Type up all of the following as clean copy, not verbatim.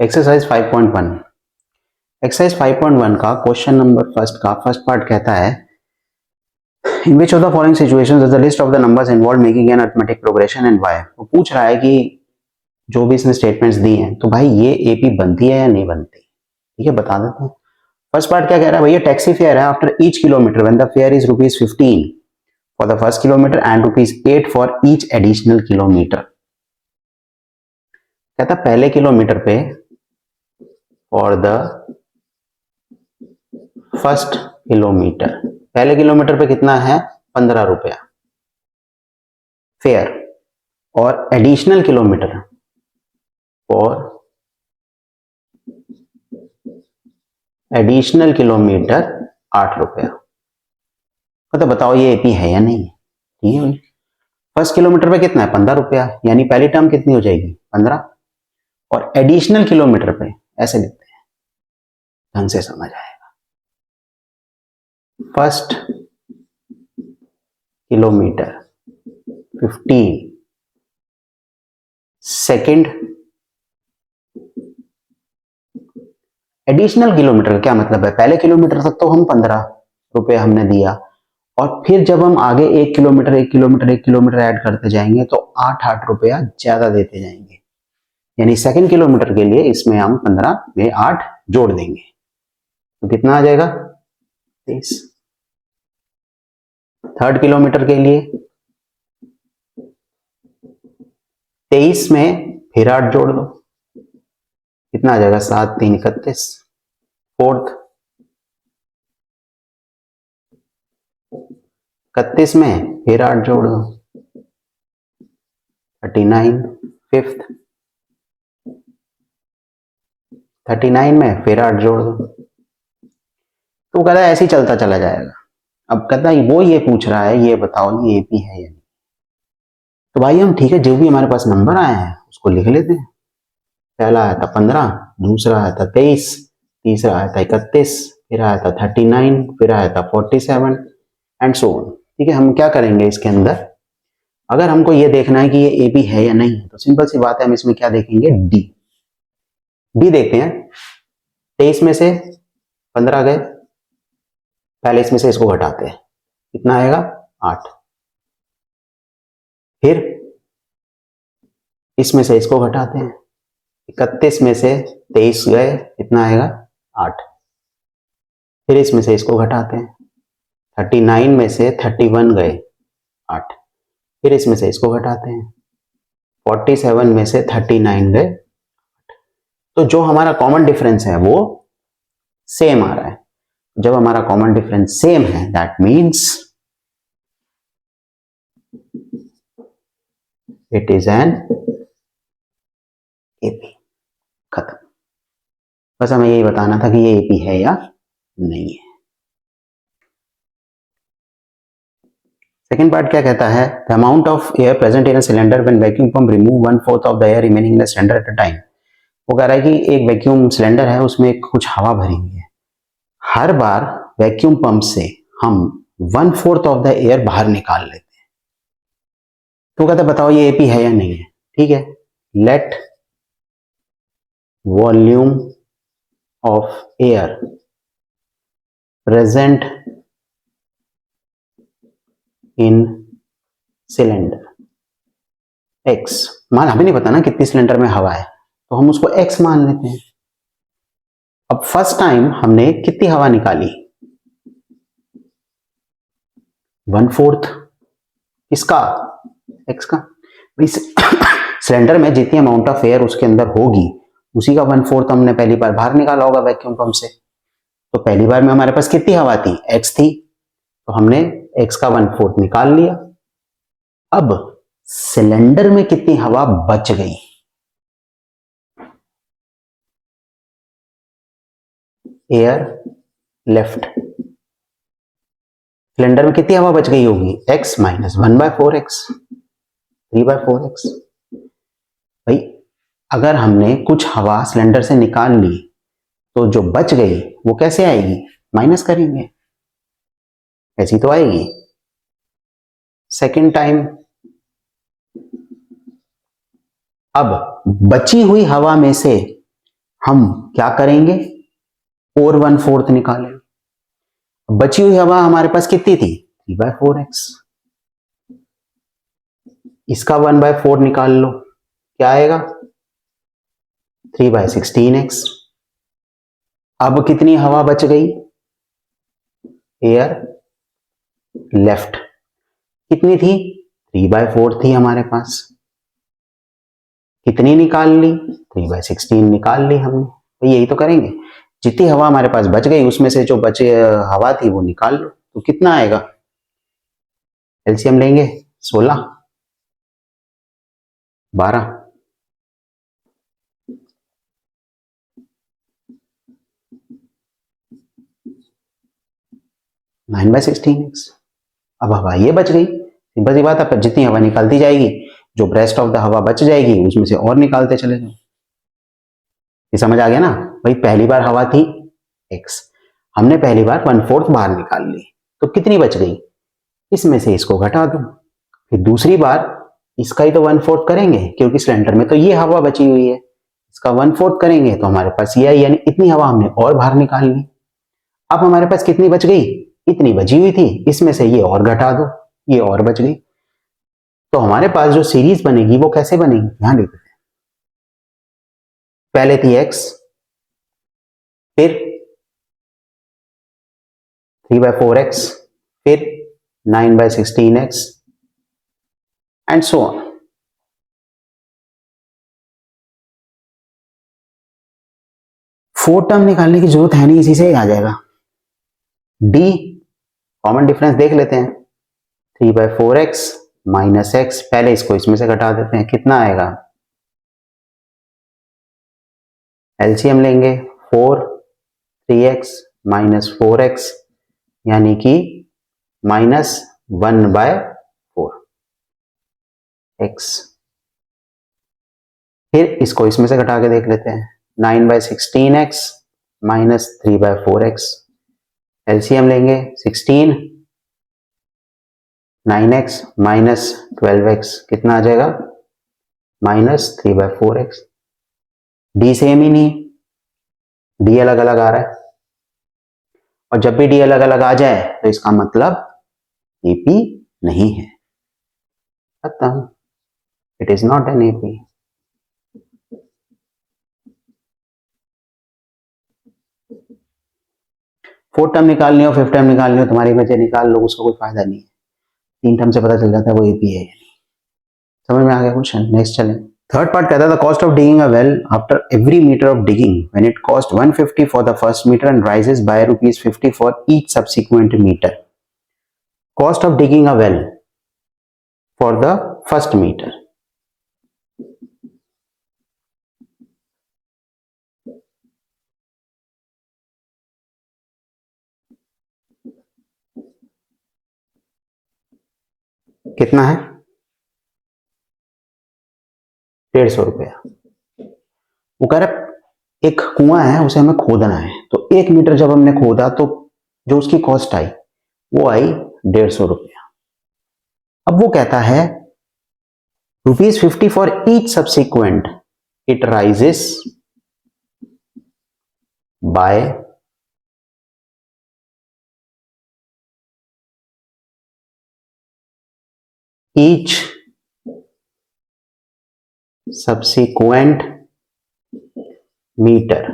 Exercise 5.1। Exercise 5.1 का question number first part कहता है in which of the following situations is the list of the numbers involve making an arithmetic progression and why. वो पूछ रहा है कि जो भी इसने स्टेटमेंट्स दी हैं तो भाई ये एपी बनती है या नहीं बनती। ठीक है, बता देते हैं। फर्स्ट पार्ट क्या कह रहा है, भैया टैक्सी फेयर है after each kilometre when the fair is ₹15 for the first kilometre and ₹8 for each additional kilometre. कहता पहले किलोमीटर पे फॉर द फर्स्ट किलोमीटर, पहले किलोमीटर पे कितना है ₹15 फेयर, और additional kilometre for additional kilometre ₹8। तो बताओ ये एपी है या नहीं है। ठीक है भाई, फर्स्ट किलोमीटर पे कितना है ₹15, यानी पहली टर्म कितनी हो जाएगी 15, और एडिशनल किलोमीटर पे ऐसे लिखते हैं, ढंग से समझ आएगा। First kilometre 15, second additional kilometre का क्या मतलब है, पहले किलोमीटर तक तो हम ₹15 हमने दिया, और फिर जब हम आगे एक किलोमीटर ऐड करते जाएंगे तो ₹8 ज्यादा देते जाएंगे, यानी सेकंड किलोमीटर के लिए इसमें हम 15 में 8 जोड़ देंगे तो कितना आ जाएगा 23। थर्ड किलोमीटर के लिए 23 में फिर 8 जोड़ दो, कितना आ जाएगा 7 3 31। फोर्थ 31 में फिर 8 जोड़ दो 39। फिफ्थ 39 में फिर 8 जोड़ दो। तो कहता है ऐसे ही चलता चला जाएगा। अब कहता है वो ये पूछ रहा है ये बताओ ये एपी है या नहीं। तो भाई हम ठीक है जो भी हमारे पास नंबर आए हैं उसको लिख लेते हैं। पहला आया था 15, दूसरा आया था 23, तीसरा आया था 31, फिर आया था 39, फिर आया था 47 एंड सो ऑन। ठीक है, हम क्या करेंगे इसके अंदर, अगर हमको ये देखना है कि ये एपी है या नहीं तो सिंपल सी बात है, हम इसमें क्या देखेंगे डी। डी देखते हैं, 23 में से 15 गए, पहले इसमें से इसको घटाते हैं, कितना आएगा 8। फिर इसमें से इसको घटाते हैं, 31 में से 23 गए, कितना आएगा 8। फिर इसमें से इसको घटाते हैं, 39 में से 31 गए 8। फिर इसमें से इसको घटाते हैं, 47 में से 39 गए। तो जो हमारा कॉमन डिफरेंस है वो सेम आ रहा है। जब हमारा कॉमन डिफरेंस सेम है that means it is an AP. खत्म। बस हमें यही बताना था कि ये एपी है या नहीं है। सेकेंड पार्ट क्या कहता है, the amount of air present in a cylinder when vacuum pump remove 1/4 of the air remaining in the cylinder at a time. वो कह रहा है कि एक वैक्यूम सिलेंडर है उसमें कुछ हवा भरी हुई है, हर बार वैक्यूम पंप से हम 1/4 ऑफ द एयर बाहर निकाल लेते हैं। तो कहता है बताओ ये एपी है या नहीं है। ठीक है, let volume of air present in cylinder X, मान हमें नहीं पता ना कितनी सिलेंडर में हवा है तो हम उसको एक्स मान लेते हैं। अब फर्स्ट टाइम हमने कितनी हवा निकाली 1/4, इसका एक्स का। सिलेंडर में जितनी अमाउंट ऑफ एयर उसके अंदर होगी उसी का 1/4 हमने पहली बार बाहर निकाला होगा वैक्यूम पंप से। तो पहली बार में हमारे पास कितनी हवा थी एक्स थी, तो हमने एक्स का 1/4 निकाल लिया। अब सिलेंडर में कितनी हवा बच गई, एयर लेफ्ट, सिलेंडर में कितनी हवा बच गई होगी x माइनस 1/4x, 3/4x। भाई अगर हमने कुछ हवा सिलेंडर से निकाल ली तो जो बच गई वो कैसे आएगी, माइनस करेंगे। ऐसी तो आएगी। सेकेंड टाइम, अब बची हुई हवा में से हम क्या करेंगे, और 1/4 निकालें। बची हुई हवा हमारे पास कितनी थी, 3/4x। इसका 1/4 निकाल लो, क्या आएगा, 3/16x। अब कितनी हवा बच गई, एयर लेफ्ट, कितनी थी, 3/4 थी हमारे पास, कितनी निकाल ली, 3/16 निकाल ली हमने। तो यही तो करेंगे, जितनी हवा हमारे पास बच गई उसमें से जो बचे हवा थी वो निकाल लो, तो कितना आएगा, एलसीएम लेंगे, 16, 12, 9/16x। अब हवा ये बच गई, सिंपल सी बात है, जितनी हवा निकालती जाएगी, जो रेस्ट ऑफ द हवा बच जाएगी उसमें से और निकालते चले जाओ। ये समझ आ गया ना भाई, पहली बार हवा थी x, हमने पहली बार 1/4 बाहर निकाल ली, तो कितनी बच गई, इसमें से इसको घटा दो। फिर दूसरी बार इसका ही तो 1/4 करेंगे, क्योंकि सिलेंडर में तो ये हवा बची हुई है, इसका 1/4 करेंगे तो हमारे पास ये है, यानी इतनी हवा हमने और बाहर निकाल ली। अब हमारे पास कितनी बच गई, इतनी बची हुई थी, इसमें से ये और घटा दो, ये और बच गई। तो हमारे पास जो सीरीज बनेगी वो कैसे बनेगी, ध्यान देते हैं, पहले थी x, फिर 3/4x, फिर 9/16x and so on. Fourth term निकालने की जरूरत है नहीं, इसी से ही आ जाएगा। d कॉमन डिफरेंस देख लेते हैं, 3/4x माइनस x, पहले इसको इसमें से घटा देते हैं, कितना आएगा, एलसीएम लेंगे, 4 3x माइनस 4x, यानी कि -1/4 x। फिर इसको इसमें से घटा के देख लेते हैं, 9/16x माइनस 3/4x, एलसीएम लेंगे, 16, 9x माइनस 12x, कितना आ जाएगा, -3/4x। डी सेम ही नहीं, डी अलग अलग आ रहा है, और जब भी डी अलग अलग आ जाए तो इसका मतलब एपी नहीं है, खत्म, it is not an AP. Fourth term निकालनी हो, फिफ्थ टर्म निकालनी हो, तुम्हारी वजह निकाल लो, उसका कोई फायदा नहीं है, 3 टर्म से पता चल जाता है वो एपी है। समझ में आ गया क्वेश्चन, नेक्स्ट चलें। थर्ड पार्ट कहता है the cost of digging a well after every metre of digging when it cost 150 for the first metre and rises by ₹50 for each subsequent metre. Cost of digging a well for the first metre, कितना है, 150 रुपया। वो कह रहा एक कुआं है, उसे हमें खोदना है, तो 1 मीटर जब हमने खोदा तो जो उसकी कॉस्ट आई वो आई 150 रुपया। अब वो कहता है ₹50 for each subsequent it rises by each subsequent metre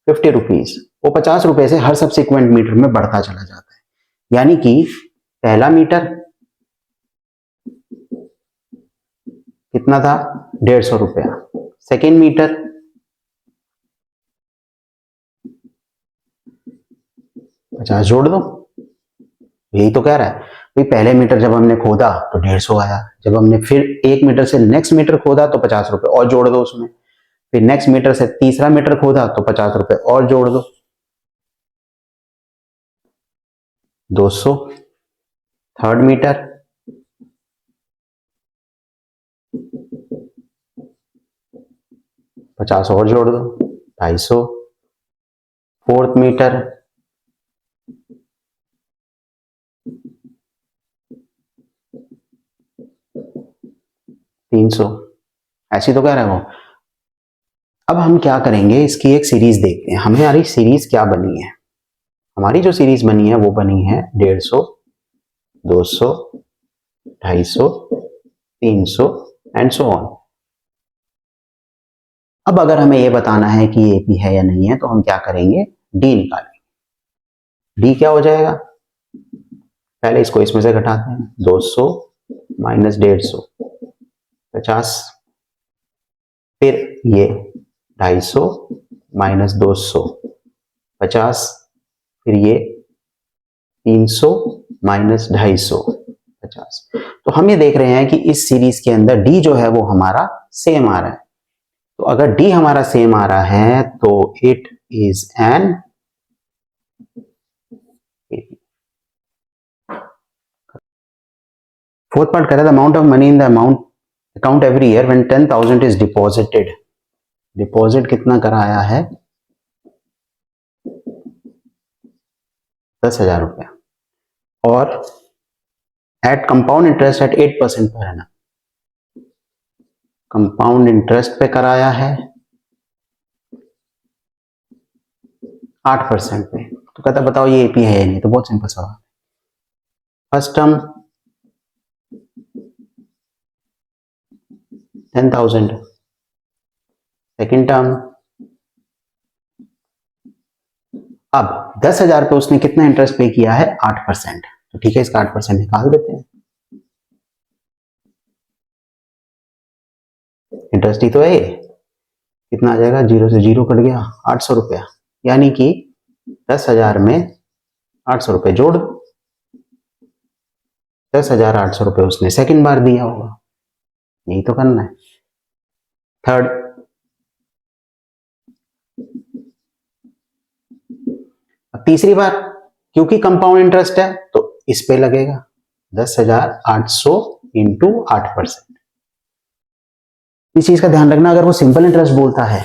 ₹50, वो 50 रुपए से हर सब्सिक्वेंट मीटर में बढ़ता चला जाता है, यानी कि पहला मीटर कितना था, 150 रुपया, सेकेंड मीटर 50 जोड़ दो, यही तो कह रहा है भाई, पहले मीटर जब हमने खोदा तो 150 आया, जब हमने फिर 1 मीटर से नेक्स्ट मीटर खोदा तो 50 रुपए और जोड़ दो उसमें, फिर नेक्स्ट मीटर से तीसरा मीटर खोदा तो 50 रुपए और जोड़ दो, 200, थर्ड मीटर 50 और जोड़ दो, 250, फोर्थ मीटर 300, ऐसी तो कह रहा है वो। अब हम क्या करेंगे, इसकी एक सीरीज देखते हैं, हमारी सीरीज क्या बनी है। हमारी जो सीरीज बनी है वो बनी है 150, 200, 250, 300 एंड सो ऑन। अब अगर हमें ये बताना है कि ये एपी है या नहीं है, तो हम क्या करेंगे, डी निकालेंगे। डी क्या हो जाएगा, पहले इसको इसमें से घटाते हैं, 200 माइनस 150, 50, फिर ये 250 माइनस 200, 50, फिर ये 300 माइनस 250, 50। तो हम ये देख रहे हैं कि इस सीरीज के अंदर डी जो है वो हमारा सेम आ रहा है। तो अगर डी हमारा सेम आ रहा है तो it is an AP. Fourth part कर रहा है, the amount of money in the amount account every year when 10,000 is deposited. Deposit कितना कराया है, 10,000 रुपया, और एट कंपाउंड इंटरेस्ट एट 8% पर है ना, कंपाउंड इंटरेस्ट पे कराया है 8% पे। तो कहता बताओ ये एपी है या नहीं। तो बहुत सिंपल सवाल, फर्स्ट टर्म 10,000, सेकेंड टर्म, अब 10,000 पे उसने कितना इंटरेस्ट पे किया है, 8%। तो ठीक है, इसका 8% निकाल देते हैं, इंटरेस्ट ही तो है ये। कितना आ जाएगा, 0 से 0 कट गया, 800 रुपया, यानी कि 10,000 में 800 रुपये जोड़ दो। 10,800 रुपये उसने सेकंड बार दिया होगा, यही तो करना है। थर्ड, तीसरी बार क्योंकि कंपाउंड इंटरेस्ट है तो इस पे लगेगा 10,800 इंटू 8%। इस चीज का ध्यान रखना, अगर वो सिंपल इंटरेस्ट बोलता है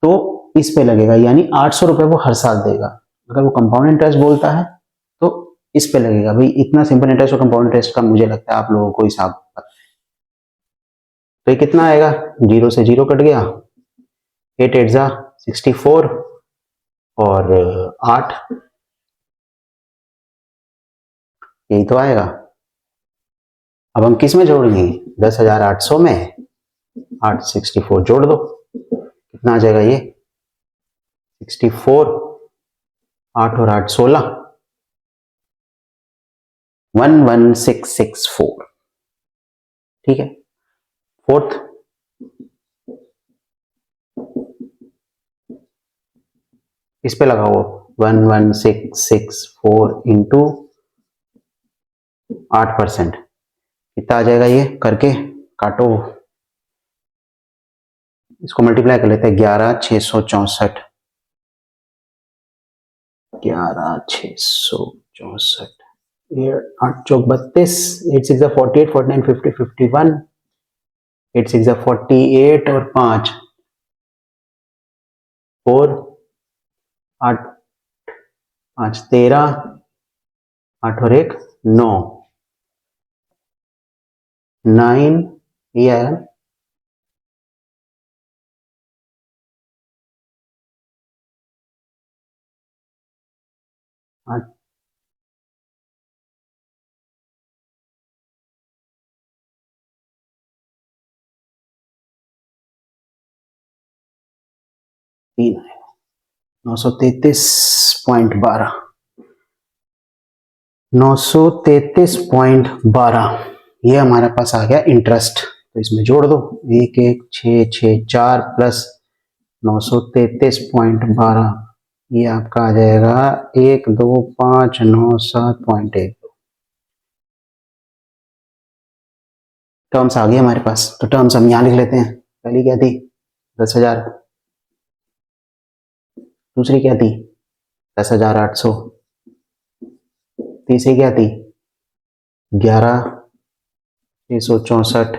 तो इस पे लगेगा, यानी 800 रुपए वो हर साल देगा। अगर वो कंपाउंड इंटरेस्ट बोलता है तो इस पे लगेगा। भाई इतना सिंपल इंटरेस्ट और कंपाउंड इंटरेस्ट का मुझे लगता है आप लोगों को हिसाब पता है। तो ये कितना आएगा, 0 से 0 कट गया, 8 8 जा 64 और 8, यही तो आएगा। अब हम किस में जोड़ेंगे, 10,800 में 864 जोड़ दो, कितना आ जाएगा ये 64, 8 और 8 16, 11664। ठीक है, फोर्थ, इस पे लगाओ 11664 इंटू 8%, कितना आ जाएगा ये, करके काटो, इसको मल्टीप्लाई कर लेते हैं, 11,664, 11,664, 8 चौक 32, 8 6 48, 49 50 51, 8 6 48 और 5 4, 8 5 13, 8 और 1 9, 9 ये आया 8, तीन है 933.12, 933.12 ये हमारे पास आ गया इंटरेस्ट। तो इसमें जोड़ दो, 11664 प्लस 933.12, ये आपका आ जाएगा 12597.1। टर्म्स आ गई हमारे पास, तो टर्म्स हम यहां लिख लेते हैं। पहली क्या थी 10,000, दूसरी क्या थी 10,800, तीसरी क्या थी 11,664,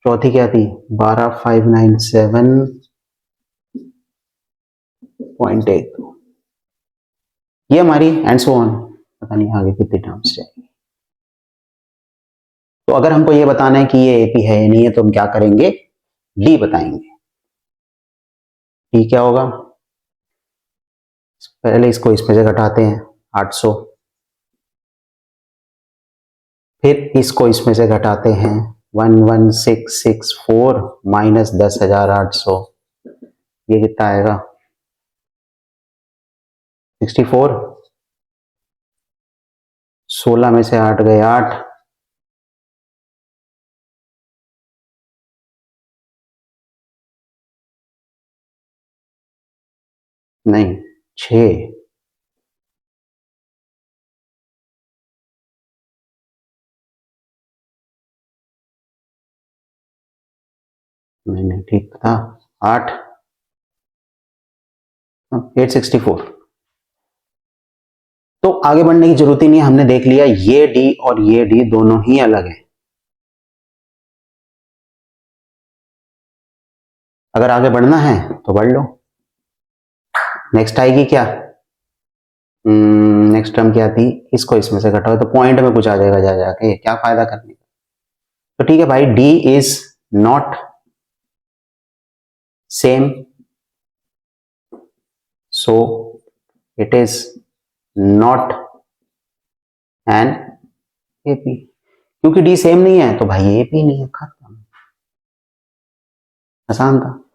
चौथी क्या थी 12,597.1। ये हमारी एंड सो ऑन, पता नहीं आगे कितनी टर्म्स चाहिए। तो अगर हमको ये बताना है कि ये एपी है या नहीं है तो हम क्या करेंगे, डी बताएंगे। डी क्या होगा, पहले इसको इसमें से घटाते हैं 800, फिर इसको इसमें से घटाते हैं 11664 माइनस 10,800, ये कितना आएगा 64, 16 में से 8 गए 8, नहीं 6, नहीं ठीक था 8, 864। तो आगे बढ़ने की जरूरत ही नहीं, हमने देख लिया ये डी और ये डी दोनों ही अलग है। अगर आगे बढ़ना है तो बढ़ लो। नेक्स्ट आएगी क्या, नेक्स्ट टर्म क्या थी, इसको इसमें से घटाओ तो पॉइंट में कुछ आ जाएगा, जा जाके क्या फायदा करने का। तो ठीक है भाई, D is not same, so it is not an AP. क्योंकि डी सेम नहीं है तो भाई एपी नहीं है, खत्म, आसान था।